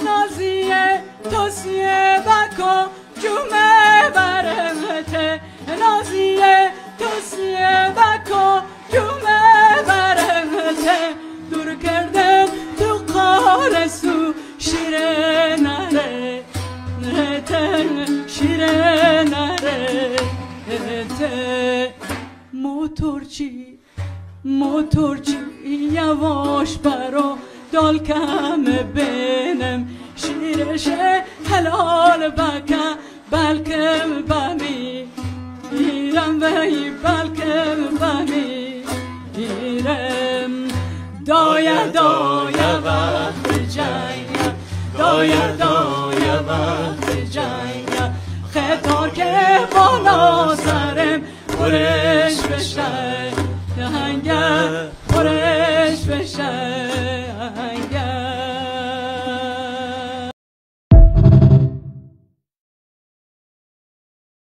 نازیه توصیه بکن جمعه برمته نازیه توصیه بکن جمعه برمته دور کردن تو قارسو شیره نره شیره نره موتورچی یواش برا دال کم بینم شیرشه حلال بکن بلکه بمی ایرم وی بلکه بمی ایرم دایه دایه وقت جنگ دایه دایه وقت جنگ خطار که بالا سرم پرش بشه هنگه پرش بشه